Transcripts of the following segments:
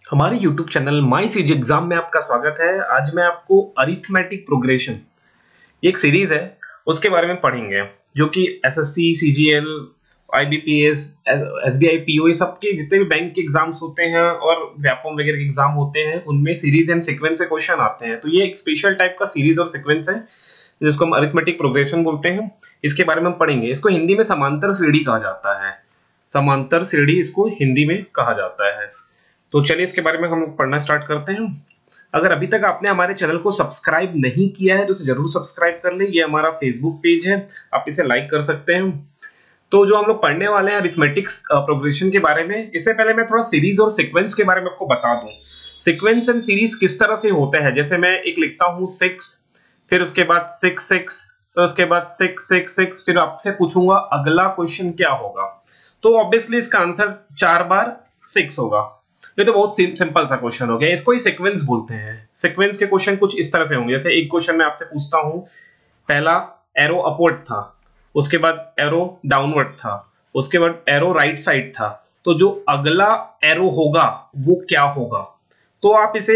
हमारे YouTube channel my CG exam में आपका स्वागत है। आज मैं आपको अरिथमेटिक प्रोग्रेशन, ये एक सीरीज है, उसके बारे में पढ़ेंगे जो कि SSC, CGL, IBPS, SBI, PO, ये सब के जितने भी बैंक के एग्जाम्स होते हैं और व्यापम वगैरह के एग्जाम होते हैं, उनमें सीरीज एंड सीक्वेंस से क्वेश्चन आते हैं। तो ये एक स्पेशल टाइप का सीरीज और सीक्वेंस है जिसको हम अरिथमेटिक प्रोग्रेशन बोलते हैं। इसके बारे में हम पढ़ेंगे। इसको हिंदी में समांतर श्रेणी कहा जाता है। समांतर श्रेणी इसको हिंदी में कहा जाता है। तो चलिए इसके बारे में हम लोग पढ़ना स्टार्ट करते हैं। अगर अभी तक आपने हमारे चैनल को सब्सक्राइब नहीं किया है तो इसे जरूर सब्सक्राइब कर लें। ये हमारा फेसबुक पेज है, आप इसे लाइक कर सकते हैं। तो जो हम लोग पढ़ने वाले हैं अरिथमेटिक प्रोग्रेशन के बारे में, इससे पहले मैं थोड़ा सीरीज और सीक्वेंस के बारे में आपको बता दूं। सीक्वेंस एंड सीरीज किस तरह से होता है, जैसे मैं एक लिखता हूं 6, फिर उसके बाद 6 6, तो उसके बाद 6 6 6, फिर आपसे पूछूंगा अगला क्वेश्चन क्या होगा, तो ऑब्वियसली इसका आंसर 4 बार 6 होगा। ये तो बहुत सिंपल सा क्वेश्चन हो गया, इसको ही सीक्वेंस बोलते हैं। सीक्वेंस के क्वेश्चन कुछ इस तरह से होंगे, जैसे एक क्वेश्चन मैं आपसे पूछता हूं, पहला एरो अपवर्ड था, उसके बाद एरो डाउनवर्ड था, उसके बाद एरो राइट साइड था, तो जो अगला एरो होगा वो क्या होगा। तो आप इसे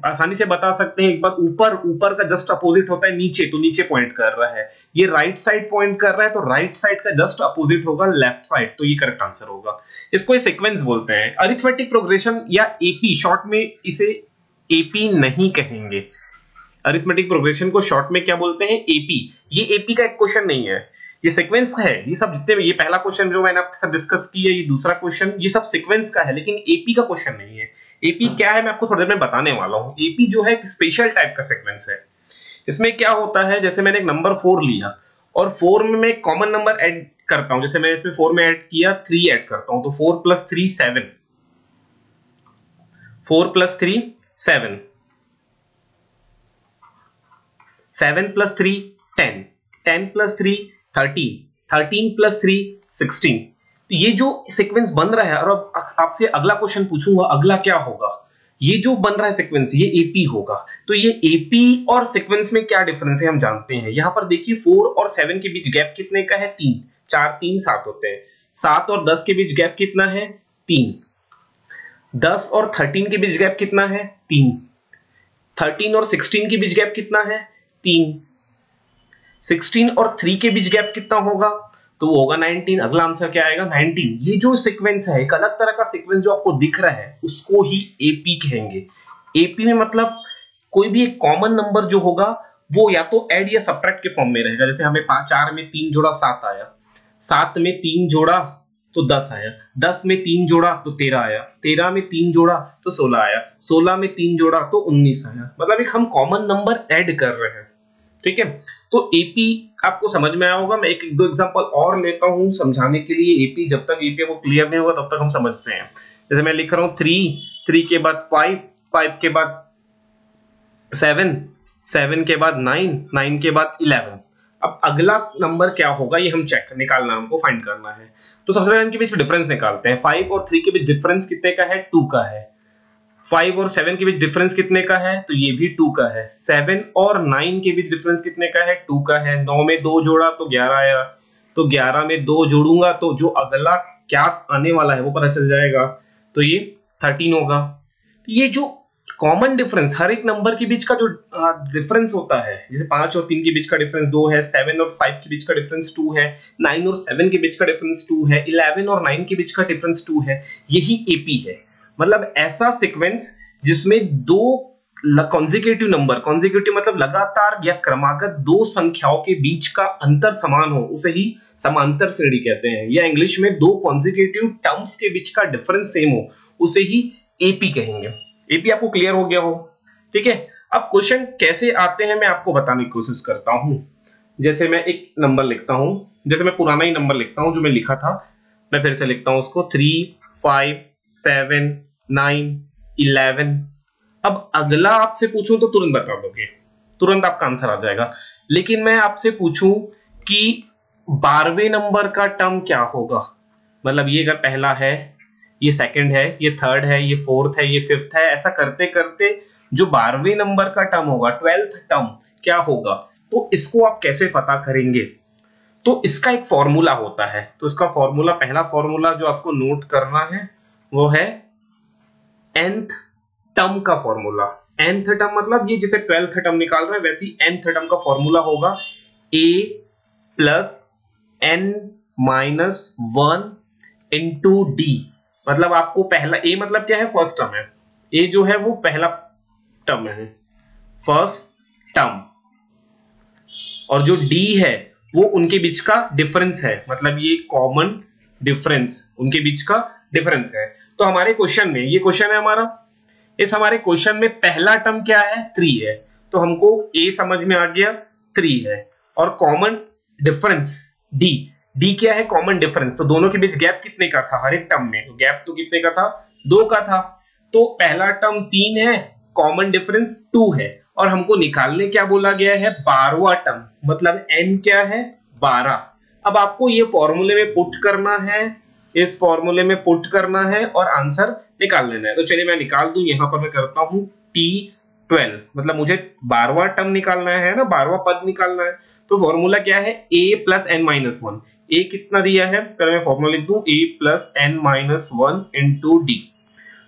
आसानी से बता सकते हैं। एक बार ऊपर का जस्ट अपोजिट होता है नीचे, तो नीचे पॉइंट कर रहा है। ये राइट साइड पॉइंट कर रहा है, तो राइट साइड का जस्ट अपोजिट होगा लेफ्ट साइड, तो ये करेक्ट आंसर होगा। इसको सीक्वेंस बोलते हैं। अरिथमेटिक प्रोग्रेशन या एपी, शॉर्ट में इसे एपी नहीं कहेंगे। अरिथमेटिक प्रोग्रेशन को शॉर्ट में क्या बोलते हैं? एपी। ये एपी का एक क्वेश्चन नहीं है, ये सीक्वेंस का है। ये सब जितने, ये पहला क्वेश्चन जो मैंने आपके साथ डिस्कस किया, ये दूसरा क्वेश्चन, ये सब सीक्वेंस का है, लेकिन एपी का क्वेश्चन नहीं है। एपी क्या है मैं आपको थोड़ी देर में बताने वाला हूं। एपी जो है एक स्पेशल टाइप का सीक्वेंस है। इसमें क्या होता है, जैसे मैंने एक नंबर 4 लिया और 4 में मैं कॉमन नंबर ऐड करता हूं। जैसे मैं इसमें 4 में ऐड किया, 3 ऐड करता हूं, तो 4 + 3 7, 4 + 3 7, 7 + 3 10, 10 + 3 13, 13 + 3 16। ये जो सीक्वेंस बन रहा है, और अब आपसे अगला क्वेश्चन पूछूंगा अगला क्या होगा, ये जो बन रहा है सीक्वेंस, ये एपी होगा। तो ये एपी और सीक्वेंस में क्या डिफरेंस है हम जानते हैं। यहां पर देखिए 4 और 7 के बीच गैप कितने का है? 3, 4 3 7 होते हैं। 7 और 10 के बीच गैप कितना है? 3। 10 और 13 के बीच गैप कितना है? 3। 13 और 16 के बीच गैप कितना है? 3। 16 और 3 के बीच गैप कितना होगा? तो वो होगा 19। अगला आंसर क्या आएगा? 19। ये जो सीक्वेंस है, एक अलग तरह का सीक्वेंस जो आपको दिख रहा है, उसको ही एपी कहेंगे। एपी में मतलब कोई भी एक कॉमन नंबर जो होगा वो या तो ऐड या सब्ट्रैक्ट के फॉर्म में रहेगा। जैसे हमें 4 में 3 जोड़ा 7 आया, 7 में 3 जोड़ा तो 10 आया, 10 में 3 जोड़ा तो 13 आया, 13 में 3 जोड़ा तो 16 आया, 16 में 3 जोड़ा तो 19 आया। मतलब एक हम कॉमन नंबर ऐड कर रहे हैं। ठीक है, तो एपी आपको समझ में आया होगा। मैं एक दो एग्जांपल और लेता हूं समझाने के लिए। एपी, जब तक एपी को क्लियर नहीं होगा तब तक हम समझते हैं। जैसे मैं लिख रहा हूं 3, 3 के बाद 5, 5 के बाद 7, 7 के बाद 9, 9 के बाद 11। अब अगला नंबर क्या होगा ये हम चेक निकालना, हमको फाइंड करना है। तो सबसे पहले इनके बीच में डिफरेंस निकालते हैं। 5 और 3 के बीच डिफरेंस कितने का है? 2 का है। 5 और 7 के बीच डिफरेंस कितने का है? तो ये भी 2 का है। 7 और 9 के बीच डिफरेंस कितने का है? 2 का है। 9 में 2 जोड़ा तो 11 आया, तो 11 में 2 जोड़ूंगा तो जो अगला क्या आने वाला है वो पता चल जाएगा, तो ये 13 होगा। ये जो कॉमन डिफरेंस, हर एक नंबर के बीच का जो डिफरेंस होता है, जैसे 5 और 3 के बीच का डिफरेंस 2 है, 7 और 5 के बीच का डिफरेंस 2 है, 9 और 7 के बीच का डिफरेंस 2 है, 11 और 9 के बीच का डिफरेंस 2 है, यही एपी है। मतलब ऐसा सीक्वेंस जिसमें दो कॉन्जिक्यूटिव नंबर, कॉन्जिक्यूटिव मतलब लगातार या क्रमागत दो संख्याओं के बीच का अंतर समान हो, उसे ही समांतर श्रेणी कहते हैं। या इंग्लिश में दो कॉन्जिक्यूटिव टर्म्स के बीच का डिफरेंस सेम हो, उसे ही एपी कहेंगे। एपी आपको क्लियर हो गया हो? ठीक है, अब क्वेश्चन कैसे आते हैं मैं आपको बताने की कोशिश करता हूं। जैसे मैं एक नंबर लिखता हूं, जैसे मैं पुराना ही नंबर लिखता हूं जो मैं लिखा था, मैं फिर से लिखता हूं उसको 3 5 7 9 11। अब अगला आपसे पूछूं तो तुरंत बता दोगे, तुरंत आपका आंसर आ जाएगा। लेकिन मैं आपसे पूछूं कि 12वें नंबर का टर्म क्या होगा, मतलब ये अगर पहला है, ये सेकंड है, ये थर्ड है, ये फोर्थ है, ये फिफ्थ है, ऐसा करते करते जो 12वें नंबर का टर्म होगा, 12th टर्म क्या होगा, तो इसको आप कैसे पता करेंगे? तो इसका एक फॉर्मूला होता है। तो इसका फॉर्मूला, पहला फॉर्मूला जो आपको नोट करना है वो है nth टर्म का फॉर्मूला। nth टर्म मतलब ये जैसे 12th टर्म निकाल रहे हैं वैसे ही nth टर्म का फॉर्मूला होगा a plus n minus 1 into D. मतलब आपको पहला a मतलब क्या है, फर्स्ट टर्म है, a जो है वो पहला टर्म है, फर्स्ट टर्म, और जो d है वो उनके बीच का डिफरेंस है, मतलब ये कॉमन डिफरेंस, उनके बीच का डिफरेंस है। तो हमारे क्वेश्चन में, ये क्वेश्चन है हमारा, इस हमारे क्वेश्चन में पहला टर्म क्या है, 3 है, तो हमको a समझ में आ गया 3 है, और कॉमन डिफरेंस d क्या है, कॉमन डिफरेंस, तो दोनों के बीच गैप कितने का था हर एक टर्म में, तो गैप तो कितने का था, 2 का था। तो पहला टर्म 3 है, कॉमन डिफरेंस 2 है, और हमको निकालने क्या बोला गया है, 12वां टर्म, मतलब n क्या है, 12। अब आपको ये फॉर्मूले में पुट करना है, इस फॉर्मूले में पुट करना है और आंसर निकाल लेना है। तो चलिए मैं निकाल दूं, यहां पर मैं करता हूं T12, मतलब मुझे 12वां टर्म निकालना है ना, 12वां पद निकालना है। तो फॉर्मूला क्या है, a plus n minus 1। a कितना दिया है, पहले मैं फॉर्मूला लिख दूं, a plus n minus 1 into D.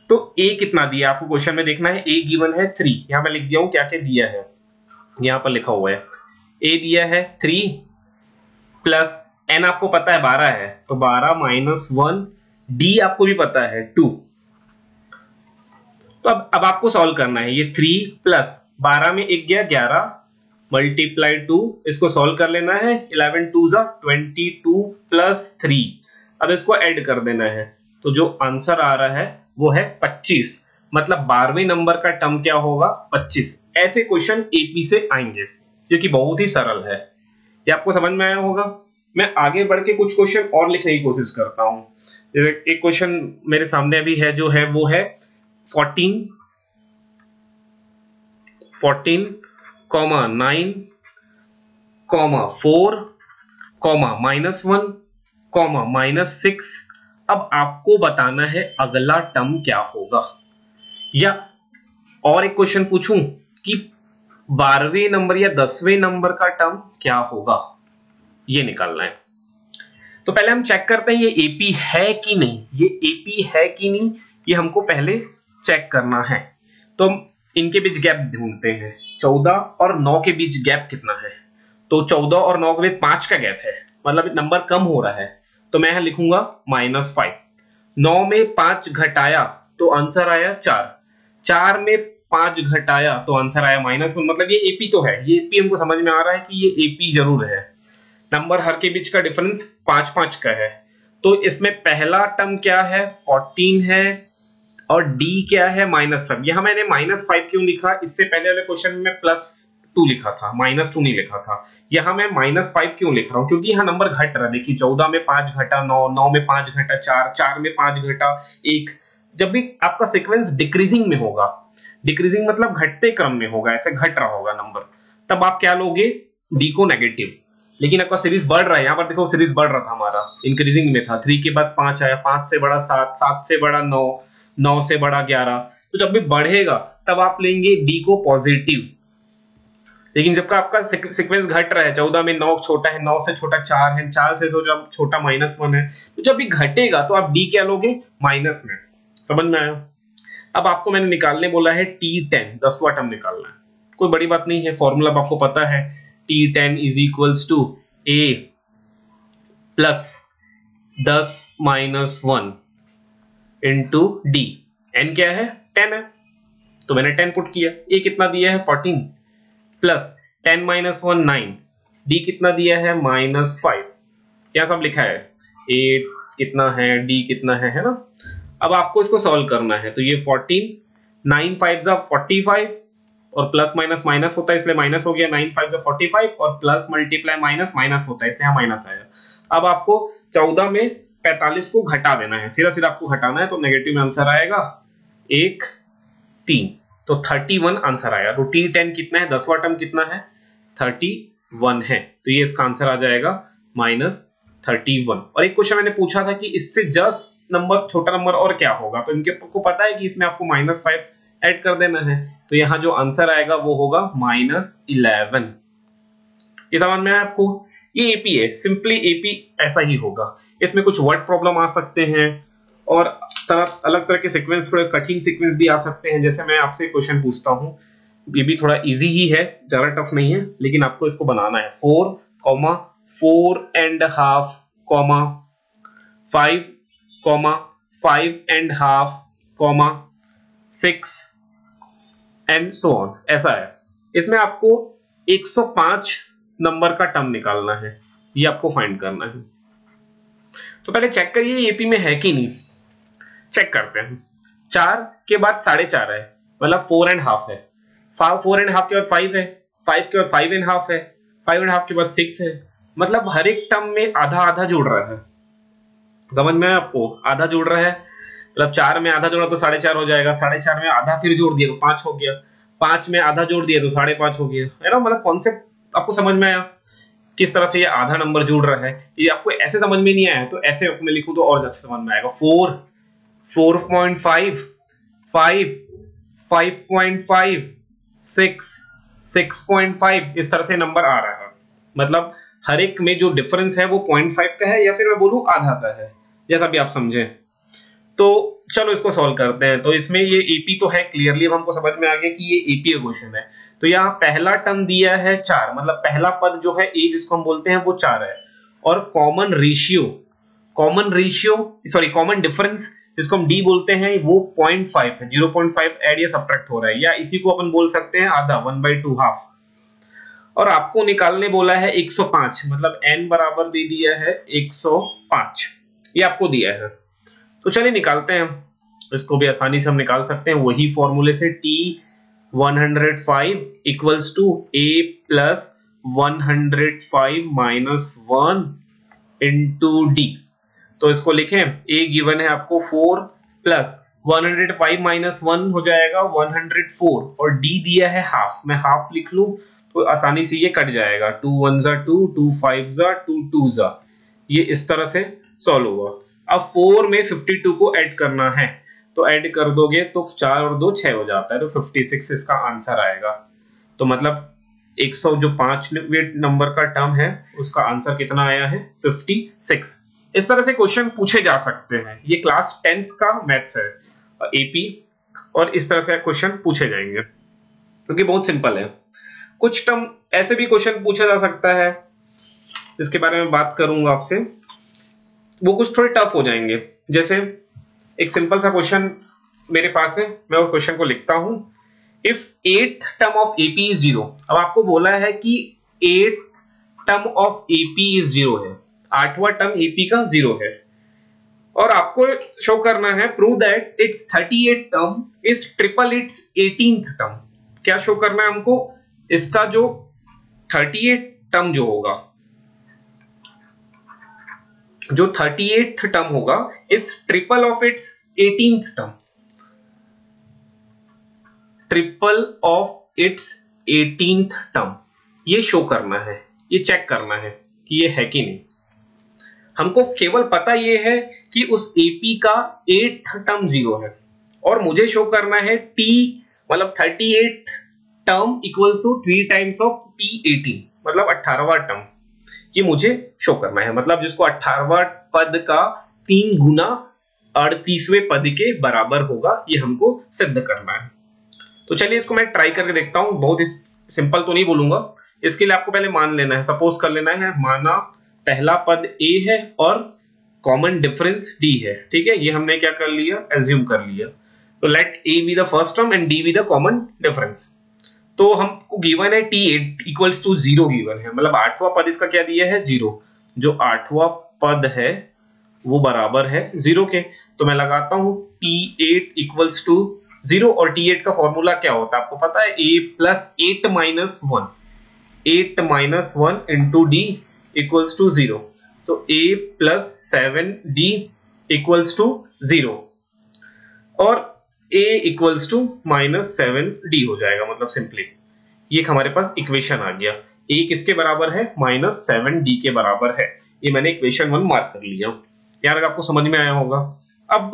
तो a कितना दिया आपको क्वेश्चन में देखना है, a गिवन है 3, यहां मैं लिख दिया हूं क्या क्या दिया है, यहां पर लिखा हुआ है a दिया है 3 प्लस n आपको पता है 12 है, तो 12 माइनस 1, d आपको भी पता है 2। तो अब आपको सॉल्व करना है, ये 3 प्लस 12 में एक गया 11 मल्टीप्लाई 2, इसको सॉल्व कर लेना है, 11 2 जा 22 प्लस 3, अब इसको ऐड कर देना है, तो जो आंसर आ रहा है वो है 25, मतलब 12वें नंबर का टर्म क्या होगा, 25। ऐसे क्वेश्चन एपी से आएंगे क्योंकि बहुत ही सरल है, ये आपको समझ में आया होगा। मैं आगे बढ़ के कुछ क्वेश्चन और लिखने की कोशिश करता हूं। एक क्वेश्चन मेरे सामने अभी है, जो है वो है 14, 9, 4, -1, -6। अब आपको बताना है अगला टर्म क्या होगा, या और एक क्वेश्चन पूछूं कि 12वें नंबर या 10वें नंबर का टर्म क्या होगा, ये निकालना है। तो पहले हम चेक करते हैं ये एपी है कि नहीं, ये एपी है कि नहीं, ये हमको पहले चेक करना है। तो हम इनके बीच गैप ढूंढते हैं, 14 और 9 के बीच गैप कितना है, तो 14 और 9 के बीच 5 का गैप है, मतलब नंबर कम हो रहा है, तो मैं यहां लिखूंगा -5। 9 में 5 घटाया तो आंसर आया 4, 4 में 5 घटाया तो आंसर आया -1, मतलब ये एपी तो है, ये एपी हमको समझ में आ रहा है कि ये एपी जरूर है। नंबर हर के बीच का डिफरेंस 5-5 का है, तो इसमें पहला टर्म क्या है, 14 है, और d क्या है, -5। यहां मैंने -5 क्यों लिखा, इससे पहले वाले क्वेश्चन में +2 लिखा था, -2 नहीं लिखा था। यहां मैं -5 क्यों लिख रहा हूं, क्योंकि यहां नंबर घट रहा है, देखिए 14 में 5 घटा 9, 9 में 5 घटा 4, 4 में 5 घटा 1। जब भी आपका सीक्वेंस डिक्रीजिंग में होगा, डिक्रीजिंग मतलब घटते क्रम में होगा, ऐसे घट रहा होगा नंबर, तब आप क्या लोगे, d को नेगेटिव। लेकिन आपका सीरीज बढ़ रहा है, यहां पर देखो सीरीज बढ़ रहा था हमारा, इंक्रीजिंग में था, 3 के बाद 5 आया, 5 से बड़ा 7, 7 से बड़ा 9, 9 से बड़ा 11, तो जब भी बढ़ेगा तब आप लेंगे d को पॉजिटिव। लेकिन जब का आपका सीक्वेंस घट रहा है, 14 में 9 छोटा है, 9 से छोटा 4 है, 4 से छोटा -1 है, तो जब भी घटेगा तो आप d क्या लोगे, माइनस में। समझ में आया। अब आपको मैंने निकालने बोला है T10, 10वां टर्म निकालना है, कोई बड़ी बात नहीं है, फॉर्मूला आपको पता है, T10 is equals to a plus 10 -1 into D. n क्या है, 10 है, तो मैंने 10 पुट किया, a कितना दिया है 14 प्लस 10 -1 9, d कितना दिया है -5, क्या सब लिखा है, a कितना है, d कितना है ना। अब आपको इसको सॉल्व करना है, तो ये 14, 9 5 45, और प्लस माइनस माइनस होता है इसलिए माइनस हो गया, 9 5 45, और प्लस मल्टीप्लाई माइनस माइनस होता है इसलिए यहाँ माइनस आया। अब आपको 14 में 45 को घटा देना है, सीधा सीधा आपको घटाना है, तो नेगेटिव में आंसर आएगा 1 3, तो 31 आंसर आया। तो T10 कितना है, 10वां टर्म कितना है, 31 है, तो ये इसका आंसर आ जाएगा -31। और एक क्वेश्चन मैंने पूछा था कि इससे जस्ट नंबर छोटा नंबर और क्या होगा, तो इनके को पता है कि इसमें आपको -5 ऐड कर देना है, तो यहां जो आंसर आएगा वो होगा -11। ये समझ में आया आपको, ये एपी है, सिंपली एपी ऐसा ही होगा। इसमें कुछ वर्ड प्रॉब्लम आ सकते हैं, और अलग तरह के सीक्वेंस, थोड़े कठिन सीक्वेंस भी आ सकते हैं। जैसे मैं आपसे क्वेश्चन पूछता हूँ, ये भी थोड़ा इजी ही है, ज्यादा टफ नहीं है, लेकिन आपको इसको बनाना है 4, 4.5, 5, 5.5, 6 एंड सो ऑन, ऐसा है। इसमें आपको 105 नंबर का टर्म निकालना है, ये आपको फाइंड करना है। तो पहले चेक करिए एपी में है कि नहीं, चेक करते हैं। 4 के बाद 4.5 है, मतलब 4.5 है, 4.5 के बाद 5 है, 5 के बाद 5.5 है, 5.5 के बाद 6 है, मतलब हर एक टर्म में आधा आधा जुड़ रहा है। समझ में आपको, आधा जुड़ रहा है, मतलब 4 में आधा जोड़ा तो 4.5 हो जाएगा, 4.5 में आधा फिर जोड़ दिया तो 5 हो गया, 5 में आधा जोड़ दिया तो 5.5 हो गया, है ना। मतलब कॉन्सेप्ट आपको समझ में आया किस तरह से ये आधा नंबर जुड़ रहा है। ये आपको ऐसे समझ में नहीं आया तो ऐसे मैं लिखूं तो और अच्छा समझ में आएगा। 4, 4.5, 5, 5.5, 6, 6.5, इस तरह से नंबर आ रहा है। मतलब हर एक में जो डिफरेंस है वो 0.5 का है, या फिर मैं बोलूं आधा का है, जैसा भी आप समझे। तो चलो इसको सॉल्व करते हैं। तो इसमें ये एपी तो है क्लियरली, हमको समझ में आ गया कि ये एपी का क्वेश्चन है। तो यहाँ पहला टर्म दिया है 4, मतलब पहला पद जो है ए जिसको हम बोलते हैं वो 4 है, और कॉमन डिफरेंस जिसको हम डी बोलते हैं वो 0.5 है, 0.5 ऐड या सब्ट्रैक्ट हो रहा है, या इसी को अपन बोल सकते हैं आधा, 1/2 हाफ। और आपको निकालने बोला है 105, मतलब n बराबर दे दिया है 105, ये आपको दिया है। तो चलिए निकालते हैं, इसको भी आसानी से हम निकाल सकते हैं वही फॉर्मूले से। T105 equals to a plus 105 minus 1 into D. तो इसको लिखें, a गिवन है आपको 4 प्लस 105 माइनस 1 हो जाएगा 104, और d दिया है हाफ, मैं हाफ लिख लूं तो आसानी से ये कट जाएगा, 2 1 जा 2, 2 5 जा 2 2 जा, ये इस तरह से सॉल्व हुआ। अब 4 में 52 को ऐड करना है, तो ऐड कर दोगे तो 4 और 2 6 हो जाता है, तो 56 इसका आंसर आएगा। तो मतलब 100 जो 5वें नंबर का टर्म है उसका आंसर कितना आया है, 56। इस तरह से क्वेश्चन पूछे जा सकते हैं, ये क्लास 10th का मैथ्स है एपी, और इस तरह से क्वेश्चन पूछे जाएंगे क्योंकि बहुत सिंपल है। कुछ टर्म ऐसे भी क्वेश्चन पूछा जा सकता है जिसके बारे में बात करूंगा आपसे, वो कुछ थोड़े टफ हो जाएंगे। जैसे एक सिंपल सा क्वेश्चन मेरे पास है, मैं उस क्वेश्चन को लिखता हूं। If 8th term of AP is 0, अब आपको बोला है कि 8th term of AP is 0 है, 8वां टर्म एपी का 0 है, और आपको शो करना है prove that it's 38th term is triple it's 18th term. क्या शो करना है हमको, इसका जो 38th टर्म जो होगा, जो 38th टर्म होगा इस triple of its 18th term, triple of its 18th term, ये शो करना है, ये चेक करना है कि ये है कि नहीं। हमको केवल पता ये है कि उस एपी का 8th टर्म 0 है, और मुझे शो करना है टी मतलब 38th term equals to 3 times of T18, मतलब 18वां टर्म, ये मुझे शो करना है। मतलब जिसको 18वां पद का 3 गुना 38वें पद के बराबर होगा, ये हमको सिद्ध करना है। तो चलिए इसको मैं ट्राई करके देखता हूं, बहुत ही सिंपल तो नहीं बोलूंगा, इसके लिए आपको पहले मान लेना है, सपोज कर लेना है, माना पहला पद a है और कॉमन डिफरेंस d है, ठीक है, ये हमने क्या कर लिया, एज्यूम कर लिया। तो let a be the first term and d be the common difference. तो हमको गिवन है T8 इक्वल्स टू 0 गिवन है, मतलब 8वां पद इसका क्या दिया है, 0, जो 8वां पद है वो बराबर है 0 के। तो मैं लगाता हूं T8 इक्वल्स टू 0, और T8 का फॉर्मूला क्या होता है आपको पता है, a plus 8 minus 1, 8 minus 1 into D equals to 0, so a plus 7d equals to 0, और a equals to minus 7d हो जाएगा। मतलब सिंपली ये हमारे पास इक्वेशन आ गया, a किसके बराबर है, माइनस 7d के बराबर है। ये मैंने इक्वेशन 1 मार्क कर लिया, यार आपको समझ में आया होगा। अब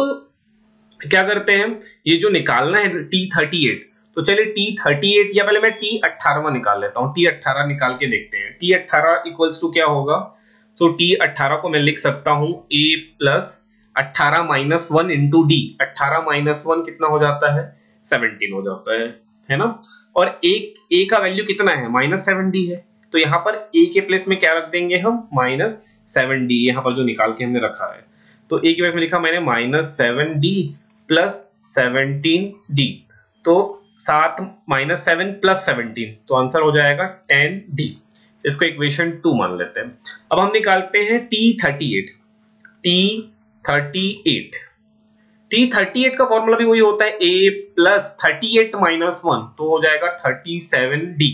क्या करते हैं, ये जो निकालना है T38, तो चलिए T38 या पहले मैं T18 निकाल लेता हूं, T18 निकाल के देखते हैं। T18 इक्वल्स टू क्या होगा, सो T18 को मैं लिख सकता हूं a plus 18 minus 1 into D, 18 minus 1 कितना हो जाता है, 17 हो जाता है ना। और ए का वैल्यू कितना है, -7d है, तो यहाँ पर ए के प्लेस में क्या रख देंगे हम, -7d, यहाँ पर जो निकाल के हमने रखा है। तो ए के प्लेस में लिखा मैंने -7d प्लस 17d, तो 7 -7 प्लस 17, तो आंसर हो जाएगा 10d। इसको इक्वेशन 2 मान लेते हैं। अब हम निकालते हैं T38। T38 का फॉर्मूला भी वही होता है, a प्लस 38 माइनस 1, तो हो जाएगा 37d।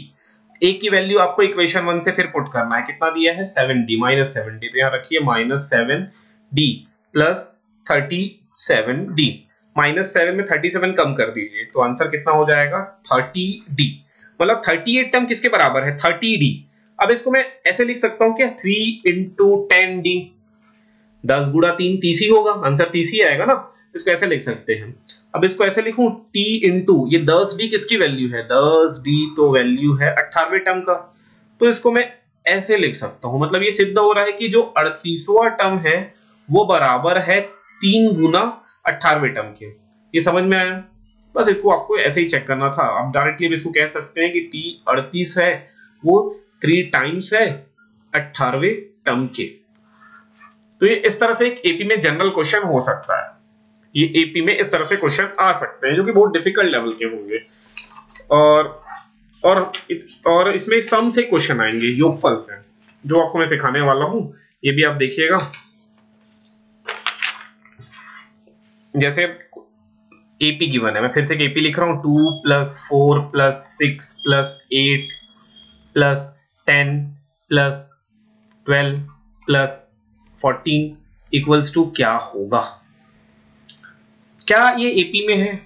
a की वैल्यू आपको इक्वेशन 1 से फिर पुट करना है, कितना दिया है, 7d, -7d, तो यहाँ रखिए -7d प्लस 37d, -7 में 37 कम कर दीजिए, तो आंसर कितना हो जाएगा, 30d। मतलब 38 टर्म किसके बराबर है, 30d। अब इसको मैं ऐसे लिख सकता हूं क्या, 3 इंटू 10d, 10 गुणा 3 30 ही होगा, आंसर 30 ही आएगा ना। इसको ऐसे लिख सकते हैं। अब इसको ऐसे लिखूं, t इंटू ये 10d किसकी वैल्यू है, 10d तो वैल्यू है 18वें टर्म का, तो इसको मैं ऐसे लिख सकता हूं। मतलब ये सिद्ध हो रहा है कि जो 38वां टर्म है वो बराबर है 3 गुना 18वें टर्म के। ये समझ में आया, बस इसको आपको ऐसे ही चेक करना था। आप डायरेक्टली इसको कह सकते हैं कि t 38 है वो 3 टाइम्स है 18वें टर्म के। तो ये इस तरह से एक एपी में जनरल क्वेश्चन हो सकता है, ये एपी में इस तरह से क्वेश्चन आ सकते हैं जो कि बहुत डिफिकल्ट लेवल के होंगे। और इसमें सम से क्वेश्चन आएंगे, योगफल से, जो आपको मैं सिखाने वाला हूं, ये भी आप देखिएगा। जैसे एपी गिवन है, मैं फिर से एपी लिख रहा हूं, 2 + 4 + 6 + 8 + 10 + 12 + 14 इक्वल्स टू क्या होगा। क्या ये एपी में है,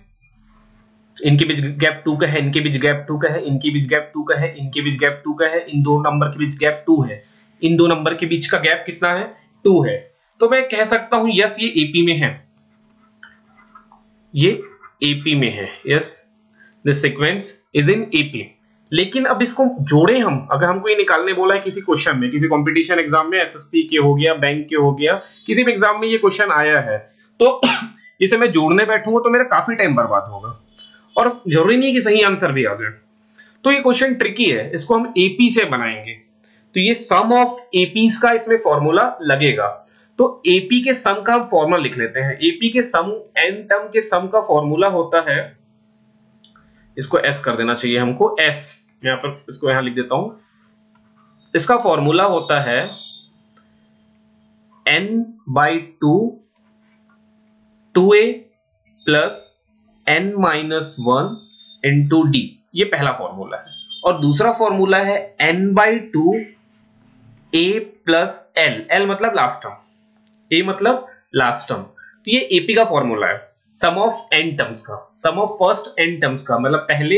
इनके बीच गैप 2 का है, इनके बीच गैप 2 का है, इनके बीच गैप 2 का है, इनके बीच गैप 2 का है, इन दो नंबर के बीच गैप 2 है, इन दो नंबर के बीच का गैप कितना है, 2 है। तो मैं कह सकता हूं यस ये एपी में है, ये एपी में है, yes this sequence is in AP. लेकिन अब इसको जोड़े हम, अगर हमको ये निकालने बोला है किसी क्वेश्चन में, किसी कंपटीशन एग्जाम में, एसएससी के हो गया, बैंक के हो गया, किसी भी एग्जाम में ये क्वेश्चन आया है, तो इसे मैं जोड़ने बैठूंगा तो मेरा काफी टाइम बर्बाद होगा, और जरूरी नहीं कि सही आंसर भी आ जाए। तो ये क्वेश्चन ट्रिकी है, इसको हम एपी से बनाएंगे। तो ये सम ऑफ एपीज का इसमें फॉर्मूला लगेगा। तो एपी के सम का फॉर्मूला लिख लेते हैं। एपी के सम, एन टर्म के सम का फॉर्मूला होता है, इसको एस कर देना चाहिए हमको, एस, यहां पर इसको यहां लिख देता हूं। इसका फॉर्मूला होता है n/2 2a plus n-1 into D, ये पहला फॉर्मूला है। और दूसरा फॉर्मूला है n/2 a plus l, l मतलब लास्ट टर्म, a मतलब लास्ट टर्म। तो ये एपी का फॉर्मूला है, सम ऑफ n टर्म्स का, सम ऑफ फर्स्ट n टर्म्स का, मतलब पहले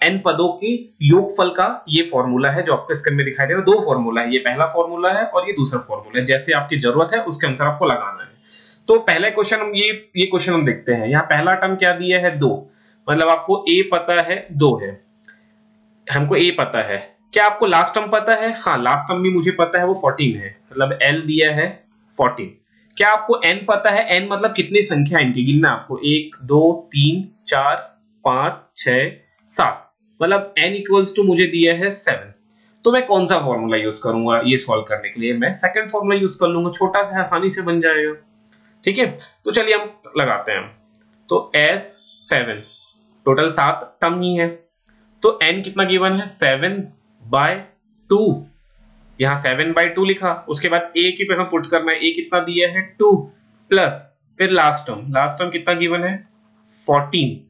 n पदों के योगफल का ये फॉर्मूला है जो आपको स्क्रीन में दिखाई दे रहा है। दो फॉर्मूला है, ये पहला फॉर्मूला है और ये दूसरा फॉर्मूला है, जैसे आपकी जरूरत है उसके अनुसार आपको लगाना है। तो पहले क्वेश्चन हम ये क्वेश्चन हम देखते हैं। यहाँ पहला टर्म क्या दिया है, 2, मतलब आपको a पता है 2 है, हमको a पता है। क्या आपको लास्ट टर्म पता है, हाँ लास्ट टर्म भी मुझे पता है, वो 14 है, मतलब l दिया है 14। क्या आपको n पता है, n मतलब कितनी संख्या इनकी गिनना आपको, 1 2 3 4 5 6 7, मतलब n इक्वल्स टू मुझे दिया है 7। तो मैं कौन सा फॉर्मूला यूज करूंगा ये सॉल्व करने के लिए, मैं सेकंड फॉर्मूला यूज कर लूंगा, छोटा सा आसानी से बन जाएगा। ठीक है, तो चलिए हम लगाते हैं। तो S7, टोटल 7 टर्म ही है, तो n कितना गिवन है, 7/2, यहां 7/2 लिखा। उसके बाद a की पे हम पुट करना है, a कितना दिया है 2, प्लस फिर लास्ट टर्म कितना गिवन है 14।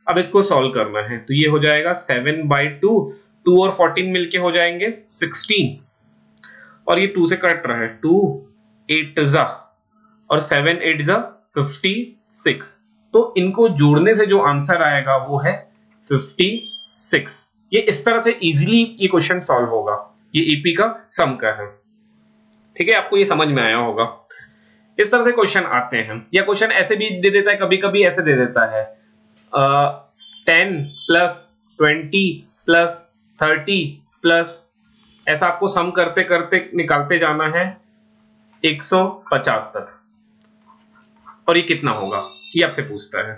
अब इसको सॉल्व करना है, तो ये हो जाएगा 7/2, 2 और 14 मिलके हो जाएंगे 16, और ये 2 से कट रहा है, 2 8 जा और 7 8 जा 56। तो इनको जोड़ने से जो आंसर आएगा वो है 56। ये इस तरह से इजीली ये क्वेश्चन सॉल्व होगा, ये एपी का सम का है। ठीक है, आपको ये समझ में आया होगा। इस तरह से क्वेश्चन आते हैं, या क्वेश्चन ऐसे भी दे देता है, कभी कभी ऐसे दे देता है 10 + 20 + 30 + ऐसा आपको सम करते करते निकालते जाना है 150 तक। और ये कितना होगा, ये आपसे पूछता है।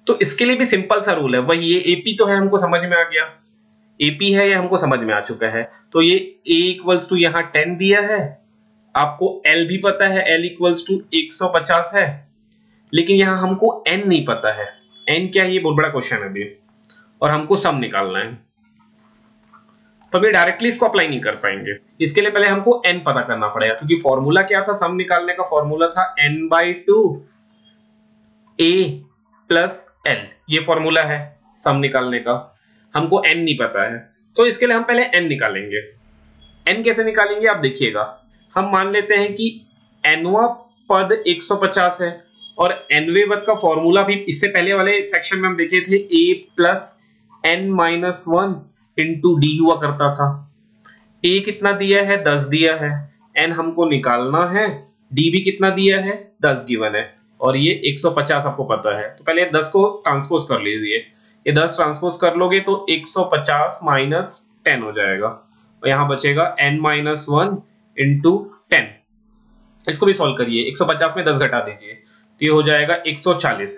तो इसके लिए भी सिंपल सा रूल है, वही ये एपी तो है, हमको समझ में आ गया, एपी है ये हमको समझ में आ चुका है। तो ये a इक्वल्स टू यहाँ 10 दिया है, आपको L भी पता है, L इक्वल्स टू 150 है, लेकिन यहाँ हमको n नहीं पता है। n क्या है, ये बहुत बड़ा क्वेश्चन है अभी, और हमको सम निकालना है। तो अभी डायरेक्टली इसको अप्लाई नहीं कर पाएंगे, इसके लिए पहले हमको n पता करना पड़ेगा, क्योंकि फॉर्मूला क्या था, सम निकालने का फॉर्मूला था n/2 a प्लस l, ये फॉर्मूला है सम निकालने का। हमको n नहीं पता है, तो इसके लिए हम पहले n निकालेंगे। n कैसे निकालेंगे आप देखिएगा, हम मान लेते हैं कि nवां पद 150 है, और nवें पद का फॉर्मूला भी इससे पहले वाले सेक्शन में हम देखे थे, a plus n-1 into D हुआ करता था। a कितना दिया है, 10 दिया है, n हमको निकालना है, d भी कितना दिया है, 10 गिवन है, और ये 150 आपको पता है। तो पहले 10 को ट्रांसपोज कर लीजिए, ये 10 ट्रांसपोज कर लोगे तो 150 माइनस 10 हो जाएगा, और यहां बचेगा n-1 इंटू 10। इसको भी सॉल्व करिए, 150 में 10 घटा दीजिए तो ये हो जाएगा 140,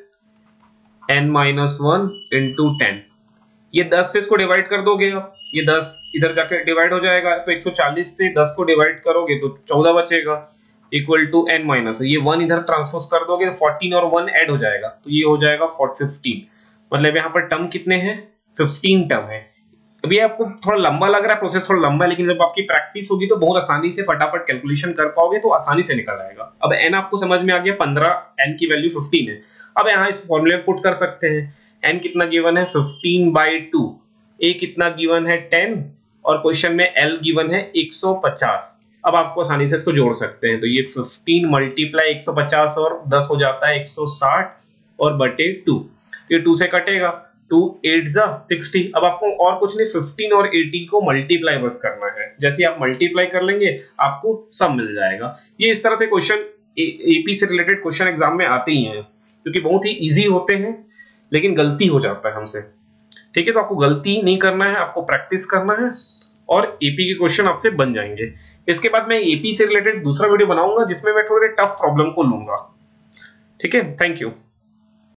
n-1 इंटू 10। ये 10 से इसको डिवाइड कर दोगे आप, ये 10 इधर जाके डिवाइड हो जाएगा, तो 140 से 10 को डिवाइड करोगे तो 14 बचेगा, इक्वल टू n माइनस, ये 1 इधर ट्रांसपोज कर दोगे तो 14 और 1 ऐड हो जाएगा, तो ये हो जाएगा 15। मतलब यहाँ पर टर्म कितने हैं, 15 टर्म है। अभी आपको थोड़ा लंबा लग रहा है, प्रोसेस थोड़ा लंबा है, लेकिन जब आपकी प्रैक्टिस होगी तो बहुत आसानी से फटाफट कैलकुलेशन कर पाओगे, तो आसानी से निकल आएगा। अब n आपको समझ में आ गया, 15, n की वैल्यू 15 है। अब यहाँ इस फॉर्मूले में पुट कर सकते हैं, n कितना गिवन है, 15/2, a कितना गिवन है, 10, और क्वेश्चन में l गिवन है 150। अब आपको आसानी से इसको जोड़ सकते हैं, तो ये 15 मल्टीप्लाई 150 और 10 हो जाता है 160 और बटे 2, ये 2 से कटेगा, 2 8 जा 60। अब आपको और कुछ नहीं, 15 और 80 को मल्टीप्लाई बस करना है, जैसे आप मल्टीप्लाई कर लेंगे आपको सम मिल जाएगा। ये इस तरह से क्वेश्चन एपी से रिलेटेड क्वेश्चन एग्जाम में आते ही हैं, क्योंकि बहुत ही इजी होते हैं, लेकिन गलती हो जाता है हमसे। ठीक है, तो आपको गलती नहीं करना है, आपको प्रैक्टिस करना है, और एपी के क्वेश्चन आपसे बन जाएंगे। इसके बाद मैं एपी से रिलेटेड दूसरा वीडियो बनाऊंगा जिसमें मैं थोड़े टफ प्रॉब्लम को लूंगा। ठीक है, थैंक यू।